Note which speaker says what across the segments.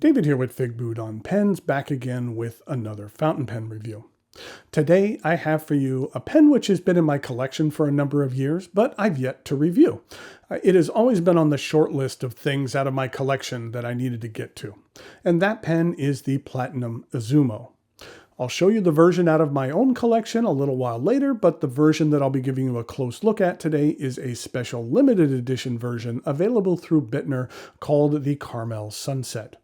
Speaker 1: David here with Figboot on Pens, back again with another fountain pen review. Today I have for you a pen which has been in my collection for a number of years, but I've yet to review. It has always been on the short list of things out of my collection that I needed to get to. And that pen is the Platinum Izumo. I'll show you the version out of my own collection a little while later, but the version that I'll be giving you a close look at today is a special limited edition version available through Bittner called the Carmel Sunset.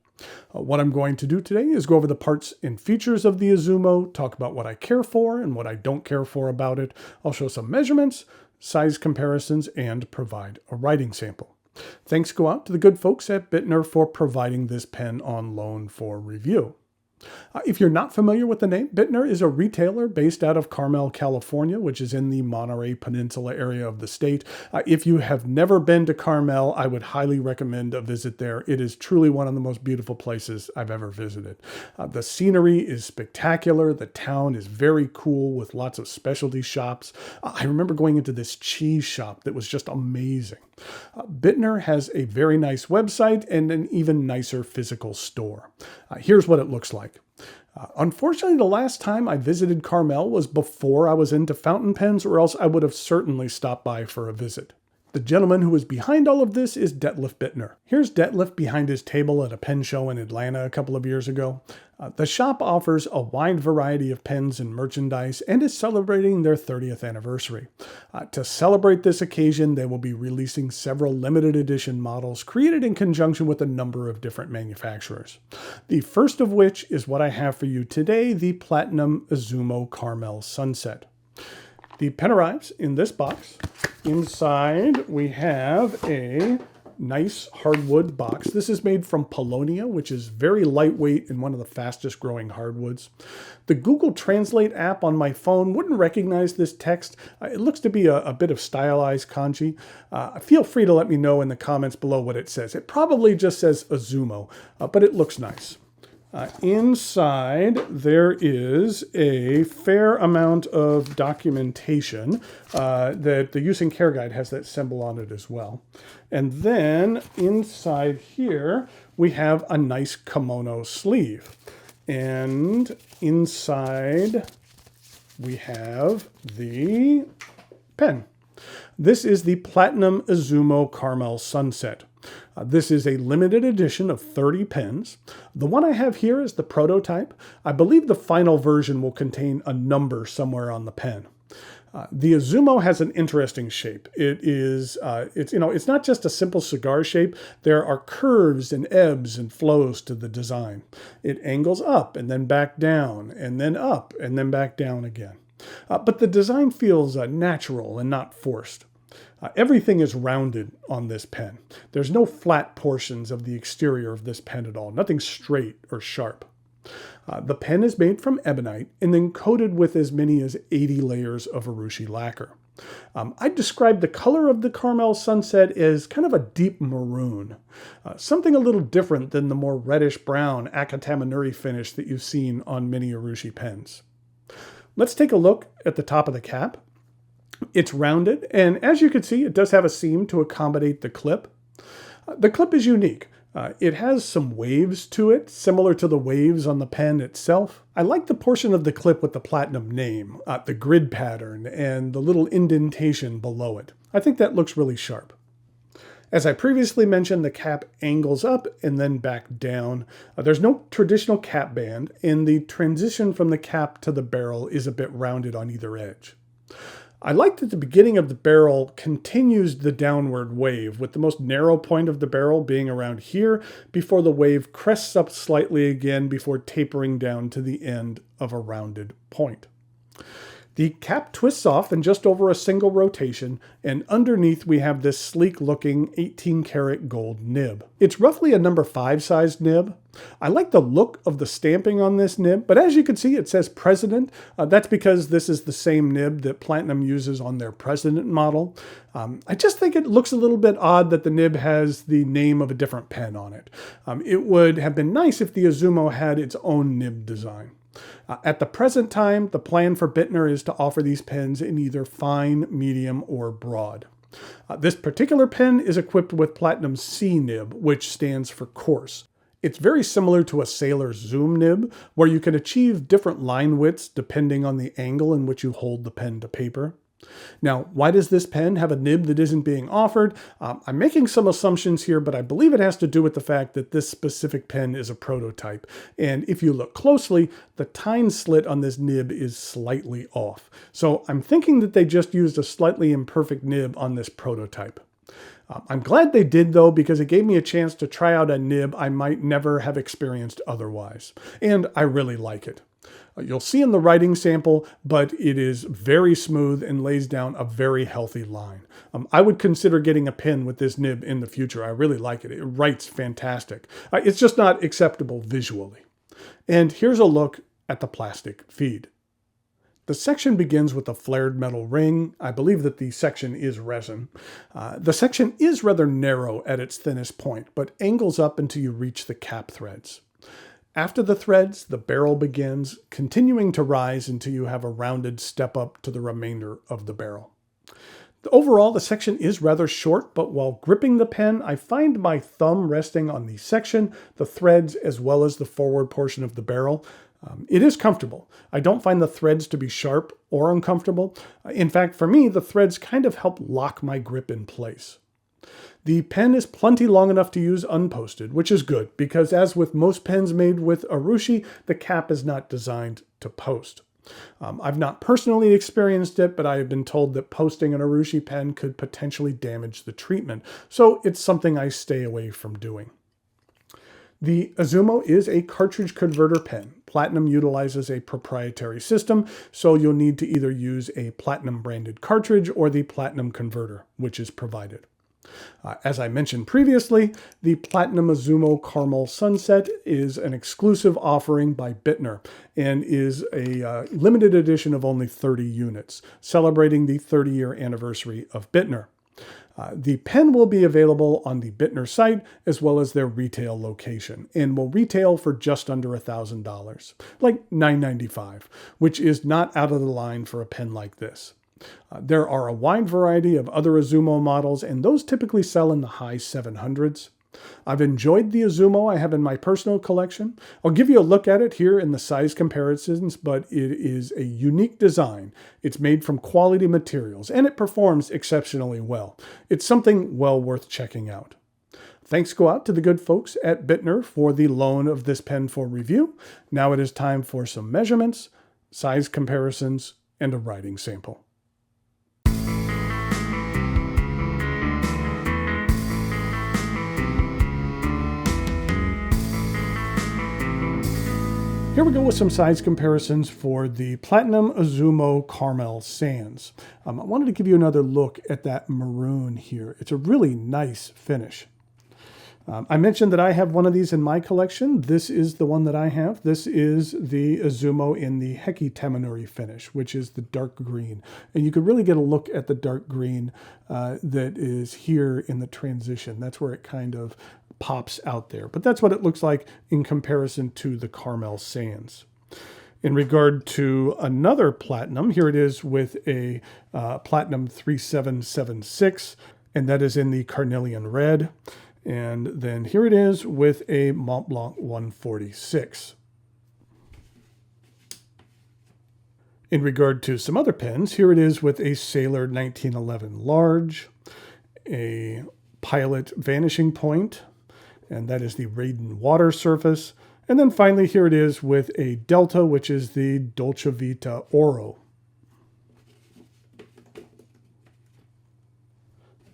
Speaker 1: What I'm going to do today is go over the parts and features of the Izumo, talk about what I care for and what I don't care for about it. I'll show some measurements, size comparisons, and provide a writing sample. Thanks go out to the good folks at Bittner for providing this pen on loan for review. If you're not familiar with the name, Bittner is a retailer based out of Carmel, California, which is in the Monterey Peninsula area of the state. If you have never been to Carmel, I would highly recommend a visit there. It is truly one of the most beautiful places I've ever visited. The scenery is spectacular. The town is very cool with lots of specialty shops. I remember going into this cheese shop that was just amazing. Bittner has a very nice website and an even nicer physical store. Here's what it looks like. Unfortunately, the last time I visited Carmel was before I was into fountain pens, or else I would have certainly stopped by for a visit. The gentleman who is behind all of this is Detlef Bittner. Here's Detlef behind his table at a pen show in Atlanta a couple of years ago. The shop offers a wide variety of pens and merchandise and is celebrating their 30th anniversary. To celebrate this occasion, they will be releasing several limited edition models created in conjunction with a number of different manufacturers. The first of which is what I have for you today, the Platinum Izumo Carmel Sunset. The pen arrives in this box. Inside, we have a nice hardwood box. This is made from Paulownia, which is very lightweight and one of the fastest growing hardwoods. The Google Translate app on my phone wouldn't recognize this text. It looks to be a bit of stylized kanji. Feel free to let me know in the comments below what it says. It probably just says Izumo, but it looks nice. Inside, there is a fair amount of documentation that the Use and Care Guide has that symbol on it as well. And then inside here, we have a nice kimono sleeve. And inside, we have the pen. This is the Platinum Izumo Carmel Sunset. This is a limited edition of 30 pens. The one I have here is the prototype. I believe the final version will contain a number somewhere on the pen. The Izumo has an interesting shape. It's not just a simple cigar shape. There are curves and ebbs and flows to the design. It angles up and then back down and then up and then back down again. But the design feels natural and not forced. Everything is rounded on this pen. There's no flat portions of the exterior of this pen at all. Nothing straight or sharp. The pen is made from ebonite and then coated with as many as 80 layers of urushi lacquer. I'd describe the color of the Carmel Sunset as kind of a deep maroon. Something a little different than the more reddish-brown Akatamanuri finish that you've seen on many urushi pens. Let's take a look at the top of the cap. It's rounded, and as you can see, it does have a seam to accommodate the clip. The clip is unique. It has some waves to it, similar to the waves on the pen itself. I like the portion of the clip with the Platinum name, the grid pattern, and the little indentation below it. I think that looks really sharp. As I previously mentioned, the cap angles up and then back down. There's no traditional cap band, and the transition from the cap to the barrel is a bit rounded on either edge. I like that the beginning of the barrel continues the downward wave, with the most narrow point of the barrel being around here before the wave crests up slightly again before tapering down to the end of a rounded point. The cap twists off in just over a single rotation, and underneath we have this sleek-looking 18-karat gold nib. It's roughly a number 5 sized nib. I like the look of the stamping on this nib, but as you can see, it says President. That's because this is the same nib that Platinum uses on their President model. I just think it looks a little bit odd that the nib has the name of a different pen on it. It would have been nice if the Izumo had its own nib design. At the present time, the plan for Bittner is to offer these pens in either fine, medium, or broad. This particular pen is equipped with Platinum's C nib, which stands for coarse. It's very similar to a sailor's zoom nib, where you can achieve different line widths depending on the angle in which you hold the pen to paper. Now, why does this pen have a nib that isn't being offered? I'm making some assumptions here, but I believe it has to do with the fact that this specific pen is a prototype. And if you look closely, the tine slit on this nib is slightly off. So I'm thinking that they just used a slightly imperfect nib on this prototype. I'm glad they did, though, because it gave me a chance to try out a nib I might never have experienced otherwise. And I really like it. You'll see in the writing sample, but it is very smooth and lays down a very healthy line. I would consider getting a pen with this nib in the future. I really like it. It writes fantastic. It's just not acceptable visually. And here's a look at the plastic feed. The section begins with a flared metal ring. I believe that the section is resin. The section is rather narrow at its thinnest point, but angles up until you reach the cap threads. After the threads, the barrel begins, continuing to rise until you have a rounded step up to the remainder of the barrel. Overall, the section is rather short, but while gripping the pen, I find my thumb resting on the section, the threads, as well as the forward portion of the barrel. It is comfortable. I don't find the threads to be sharp or uncomfortable. In fact, for me, the threads kind of help lock my grip in place. The pen is plenty long enough to use unposted, which is good because as with most pens made with urushi, the cap is not designed to post. I've not personally experienced it, but I have been told that posting an urushi pen could potentially damage the treatment, so it's something I stay away from doing. The Izumo is a cartridge converter pen. Platinum utilizes a proprietary system, so you'll need to either use a Platinum branded cartridge or the Platinum converter, which is provided. As I mentioned previously, the Platinum Izumo Carmel Sunset is an exclusive offering by Bittner and is a limited edition of only 30 units, celebrating the 30-year anniversary of Bittner. The pen will be available on the Bittner site as well as their retail location and will retail for just under $1,000, like $9.95, which is not out of the line for a pen like this. There are a wide variety of other Izumo models, and those typically sell in the high 700s. I've enjoyed the Izumo I have in my personal collection. I'll give you a look at it here in the size comparisons, but it is a unique design. It's made from quality materials, and it performs exceptionally well. It's something well worth checking out. Thanks go out to the good folks at Bittner for the loan of this pen for review. Now it is time for some measurements, size comparisons, and a writing sample. Here we go with some size comparisons for the Platinum Izumo Carmel Sans. I wanted to give you another look at that maroon here. It's a really nice finish. I mentioned that I have one of these in my collection. This is the one that I have. This is the Izumo in the Heki Tamanuri finish, which is the dark green. And you could really get a look at the dark green that is here in the transition. That's where it kind of pops out there. But that's what it looks like in comparison to the Carmel Sans. In regard to another Platinum, here it is with a Platinum 3776, and that is in the Carnelian Red. And then here it is with a Mont Blanc 146. In regard to some other pens, here it is with a Sailor 1911 Large, a Pilot Vanishing Point, and that is the Raiden Water Surface. And then finally, here it is with a Delta, which is the Dolce Vita Oro.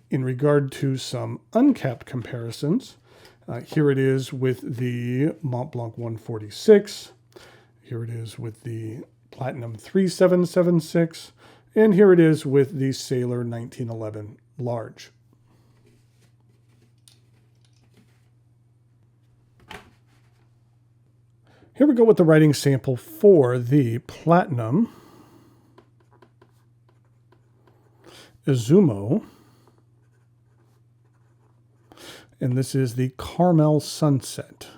Speaker 1: In regard to some uncapped comparisons, here it is with the Mont Blanc 146. Here it is with the Platinum 3776. And here it is with the Sailor 1911 Large. Here we go with the writing sample for the Platinum Izumo. And this is the Carmel Sunset.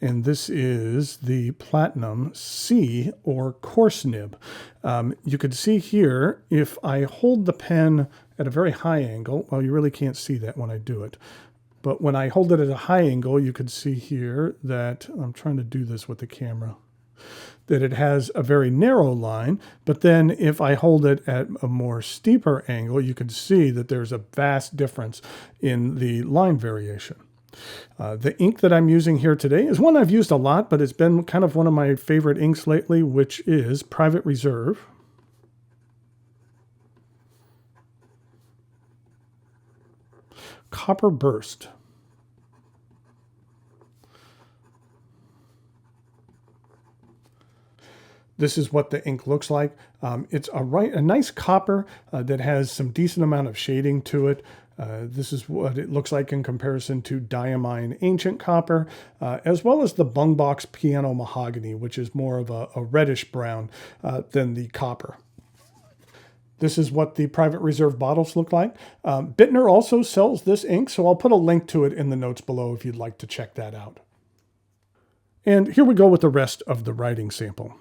Speaker 1: and this is the Platinum C, or coarse nib. You can see here, if I hold the pen at a very high angle, well, you really can't see that when I do it, but when I hold it at a high angle, you can see here that, I'm trying to do this with the camera, that it has a very narrow line, but then if I hold it at a more steeper angle, you can see that there's a vast difference in the line variation. The ink that I'm using here today is one I've used a lot, but it's been kind of one of my favorite inks lately, which is Private Reserve. Copper Burst. This is what the ink looks like. It's a nice copper that has some decent amount of shading to it. This is what it looks like in comparison to Diamine Ancient Copper, as well as the Bungbox Piano Mahogany, which is more of a reddish brown than the copper. This is what the Private Reserve bottles look like. Bittner also sells this ink, so I'll put a link to it in the notes below if you'd like to check that out. And here we go with the rest of the writing sample.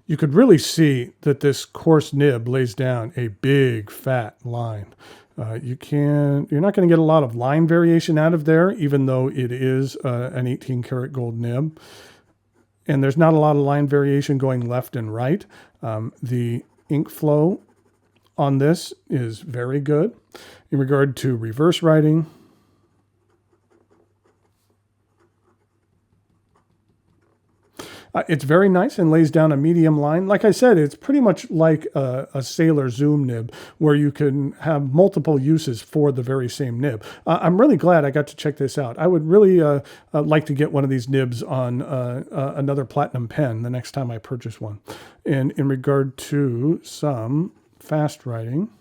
Speaker 1: You could really see that this coarse nib lays down a big fat line. You're not going to get a lot of line variation out of there, even though it is an 18 karat gold nib. And there's not a lot of line variation going left and right. The ink flow on this is very good. In regard to reverse writing, it's very nice and lays down a medium line. Like I said, it's pretty much like a Sailor Zoom nib where you can have multiple uses for the very same nib. I'm really glad I got to check this out. I would really like to get one of these nibs on another Platinum pen the next time I purchase one. And in regard to some fast writing,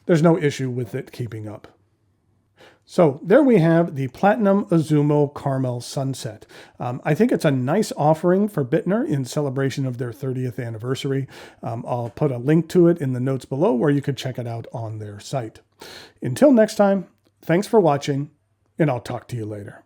Speaker 1: there's no issue with it keeping up. So there we have the Platinum Izumo Carmel Sunset. I think it's a nice offering for Bittner in celebration of their 30th anniversary. I'll put a link to it in the notes below where you can check it out on their site. Until next time, thanks for watching, and I'll talk to you later.